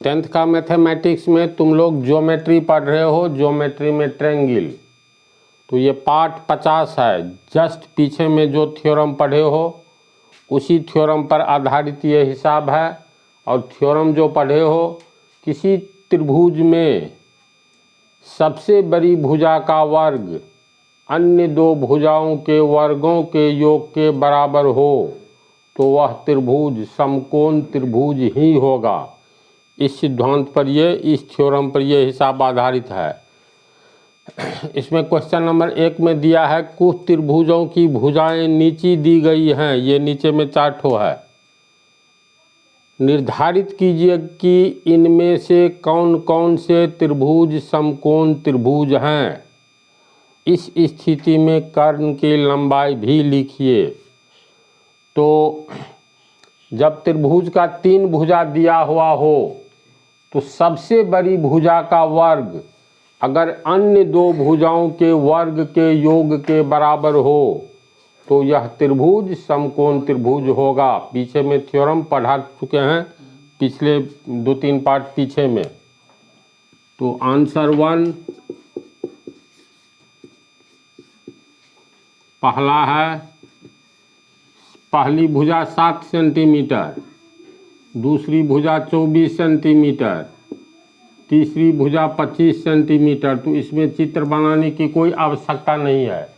10th का mathematics में तुम लोग ज्योमेट्री पढ़ रहे हो, ज्योमेट्री में ट्रायंगल। तो ये पार्ट 50 है। जस्ट पीछे में जो थ्योरम पढ़े हो उसी थ्योरम पर आधारित ये हिसाब है। और थ्योरम जो पढ़े हो, किसी त्रिभुज में सबसे बड़ी भुजा का वर्ग अन्य दो भुजाओं के वर्गों के योग के बराबर हो तो वह त्रिभुज समकोण त्रिभुज ही होगा। इस सिद्धांत पर ये, इस थ्योरम पर ये हिसाब आधारित है। इसमें क्वेश्चन नंबर 1 में दिया है कुछ त्रिभुजों की भुजाएं नीचे दी गई हैं। ये नीचे में 4 ठो है। निर्धारित कीजिए कि इनमें से कौन कौन से त्रिभुज समकोण त्रिभुज हैं। इस स्थिति में कर्ण की लंबाई भी लिखिए। तो जब त्रिभुज का 3 भुजा दिया हुआ हो तो सबसे बड़ी भुजा का वर्ग अगर अन्य 2 भुजाओं के वर्ग के योग के बराबर हो तो यह त्रिभुज समकोण त्रिभुज होगा। पीछे में थ्योरम पढ़ा चुके हैं, पिछले 2-3 पार्ट पीछे में। तो आंसर 1 पहला है, पहली भुजा 7 सेंटीमीटर, दूसरी भुजा 24 सेंटीमीटर, तीसरी भुजा 25 सेंटीमीटर। तो इसमें चित्र बनाने की कोई आवश्यकता नहीं है।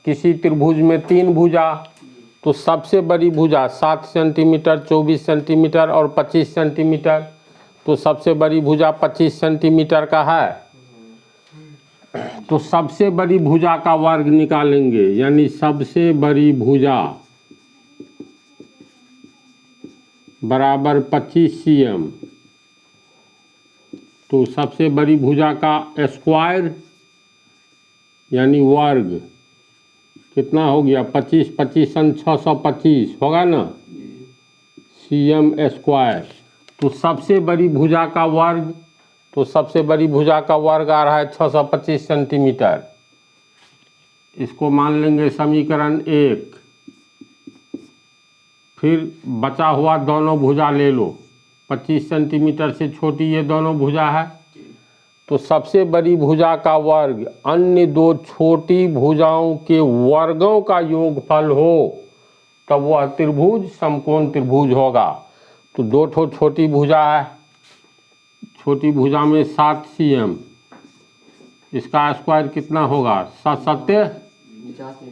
किसी त्रिभुज में 3 भुजा, तो सबसे बड़ी भुजा 7 सेंटीमीटर, 24 सेंटीमीटर और 25 सेंटीमीटर। तो सबसे बड़ी भुजा 25 सेंटीमीटर का है। तो सबसे बड़ी भुजा का वर्ग निकालेंगे, यानी सबसे बड़ी भुजा बराबर 25 cm। तो सबसे बड़ी भुजा का स्क्वायर यानी वर्ग कितना हो गया, 25 25 625 होगा ना, cm स्क्वायर। तो सबसे बड़ी भुजा का वर्ग, तो सबसे बड़ी भुजा का वर्ग आ रहा है 625 सेंटीमीटर। इसको मान लेंगे समीकरण 1। फिर बचा हुआ दोनों भुजा ले लो। 25 सेंटीमीटर से छोटी ये दोनों भुजा है। तो सबसे बड़ी भुजा का वर्ग अन्य 2 छोटी भुजाओं के वर्गों का योगफल हो तब वह त्रिभुज समकोण त्रिभुज होगा। तो 2 ठो छोटी भुजा है। छोटी भुजा में 7 cm, इसका स्क्वायर कितना होगा, 7 7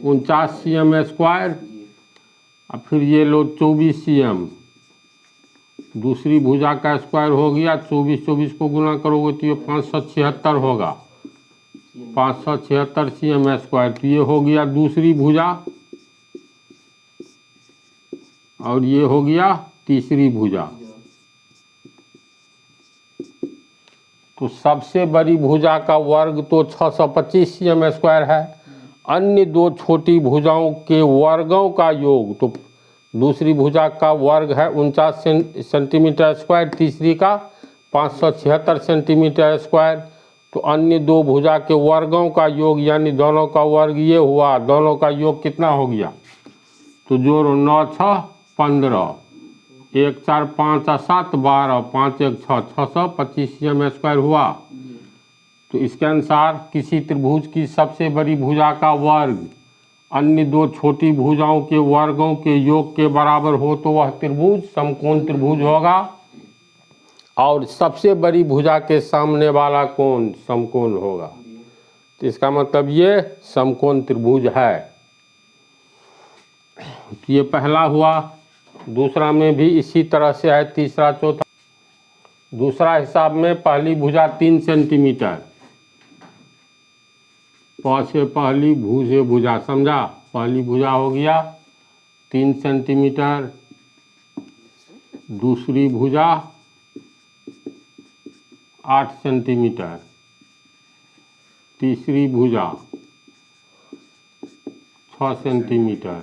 49 cm स्क्वायर। अब फिर ये लो 24 cm, दूसरी भुजा का स्क्वायर हो गया। 24 को गुना करोगे तो ये 576 होगा, 576 cm स्क्वायर। तो ये हो गया दूसरी भुजा और ये हो गया तीसरी भुजा। तो सबसे बड़ी भुजा का वर्ग तो 625 cm स्क्वायर है। अन्य 2 छोटी भुजाओं के वर्गों का योग, तो दूसरी भुजा का वर्ग है 49 सेंटीमीटर स्क्वायर, तीसरी का 576 सेंटीमीटर स्क्वायर। तो अन्य 2 भुजा के वर्गों का योग यानी दोनों का वर्ग ये हुआ, दोनों का योग कितना हो गया, तो जोड़ो 9 6 15, 1 4 5 7 12, 5 1 6, 625 cm स्क्वायर हुआ। तो इसके अनुसार किसी त्रिभुज की सबसे बड़ी भुजा का वर्ग अन्य 2 छोटी भुजाओं के वर्गों के योग के बराबर हो तो वह त्रिभुज समकोण त्रिभुज होगा। और सबसे बड़ी भुजा के सामने वाला कोण समकोण होगा। तो इसका मतलब ये समकोण त्रिभुज है। तो ये पहला हुआ। दूसरा में भी इसी तरह से है, तीसरा चौथा। दूसरा हिसाब में पहली भुजा 3 सेंटीमीटर, प से पहली, भू से भुजा, समझा। पहली भुजा हो गया 3 सेंटीमीटर, दूसरी भुजा 8 सेंटीमीटर, तीसरी भुजा 6 सेंटीमीटर।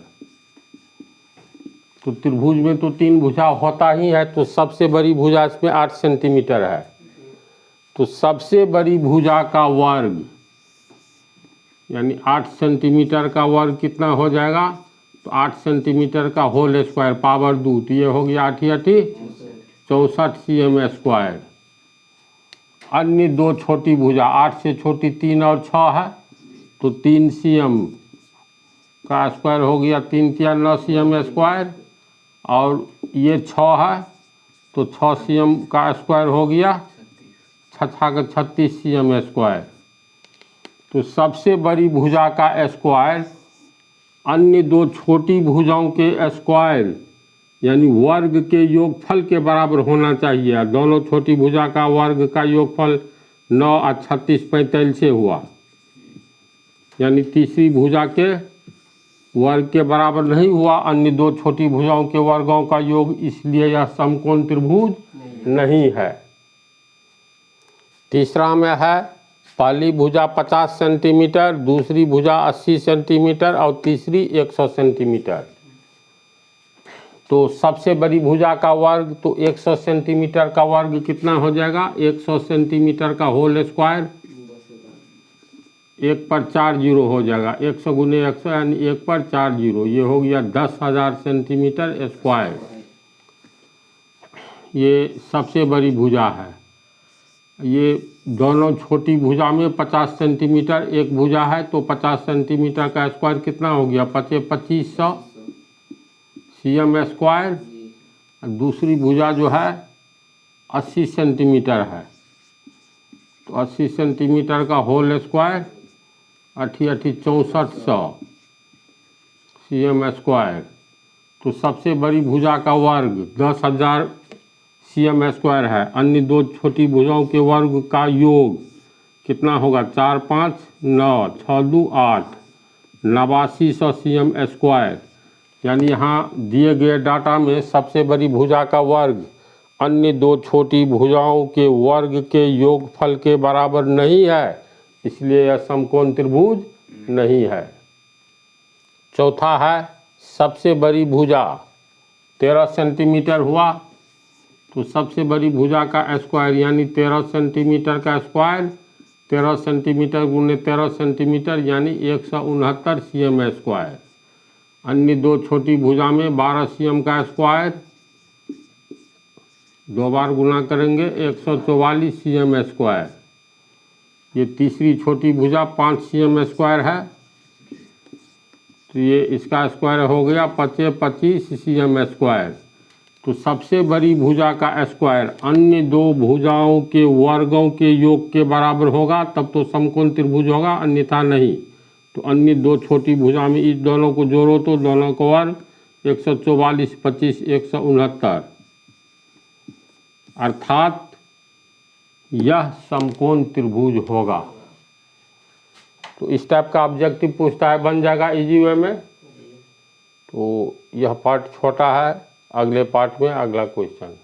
तो त्रिभुज में तो 3 भुजा होता ही है, तो सबसे बड़ी भुजा इसमें 8 सेंटीमीटर है। तो सबसे बड़ी भुजा का वर्ग यानी 8 सेंटीमीटर का वर्ग कितना हो जाएगा, तो 8 सेंटीमीटर का होल स्क्वायर पावर 2, तो ये हो गया 8 8 64 cm स्क्वायर। अन्य दो छोटी भुजा 8 से छोटी 3 और 6 है, तो 3 cm का स्क्वायर हो गया, 3 तिया 9 cm स्क्वायर, और ये 6 है तो 6 cm का स्क्वायर हो गया, 36 cm स्क्वायर। तो सबसे बड़ी भुजा का स्क्वायर अन्य दो छोटी भुजाओं के स्क्वायर यानी वर्ग के योगफल के बराबर होना चाहिए। दोनों छोटी भुजा का वर्ग का योगफल 9 और 36 45 हुआ, यानी तीसरी भुजा के वर्ग के बराबर नहीं हुआ अन्य दो छोटी भुजाओं के वर्गों का योग, इसलिए यह समकोण त्रिभुज नहीं है। तीसरा में है पहली भुजा 50 सेंटीमीटर, दूसरी भुजा 80 सेंटीमीटर और तीसरी 100 सेंटीमीटर। तो सबसे बड़ी भुजा का वर्ग तो 100 सेंटीमीटर का वर्ग कितना हो जाएगा, 100 सेंटीमीटर का होल स्क्वायर, 1 पर 4 जीरो हो जाएगा, 100 गुने 100 यानी 1 पर 4 जीरो, ये हो गया 10,000 सेंटीमीटर स्क्वायर। ये सबसे बड़ी भुजा है। ये दोनों छोटी भुजा में 50 सेंटीमीटर एक भुजा है, तो 50 सेंटीमीटर का स्क्वायर कितना हो गया, 2500 cm स्क्वायर। दूसरी भुजा जो है 80 सेंटीमीटर है, तो 80 सेंटीमीटर का होल स्क्वायर 6400 cm स्क्वायर। तो सबसे बड़ी भुजा का वर्ग 10,000 cm स्क्वायर है। अन्य दो छोटी भुजाओं के वर्ग का योग कितना होगा, 4 5 9 6 2 8 8900 cm स्क्वायर। यानी यहाँ दिए गए डाटा में सबसे बड़ी भुजा का वर्ग अन्य दो छोटी भुजाओं के वर्ग के योगफल के बराबर नहीं है, इसलिए यह समकोण त्रिभुज नहीं है। चौथा है सबसे बड़ी भुजा 13 सेंटीमीटर हुआ, तो सबसे बड़ी भुजा का स्क्वायर यानी 13 सेंटीमीटर का स्क्वायर, 13 सेंटीमीटर गुने 13 सेंटीमीटर यानी 169 cm स्क्वायर। अन्य दो छोटी भुजा में 12 cm का स्क्वायर, दो बार गुना करेंगे 144 cm स्क्वायर। ये तीसरी छोटी भुजा 5 cm स्क्वायर है, तो ये इसका स्क्वायर हो गया 25 cm स्क्वायर। तो सबसे बड़ी भुजा का स्क्वायर अन्य दो भुजाओं के वर्गों के योग के बराबर होगा, तब तो समकोण त्रिभुज होगा, अन्यथा नहीं। तो अन्य दो छोटी भुजा में इस दोनों को जोड़ो तो दोनों का वर्ग 144 25 169, अर्थात यह समकोण त्रिभुज होगा। तो इस टाइप का ऑब्जेक्टिव पूछता है, बन जाएगा इजी वे में। तो यह पार्ट छोटा है, अगले पार्ट में अगला क्वेश्चन।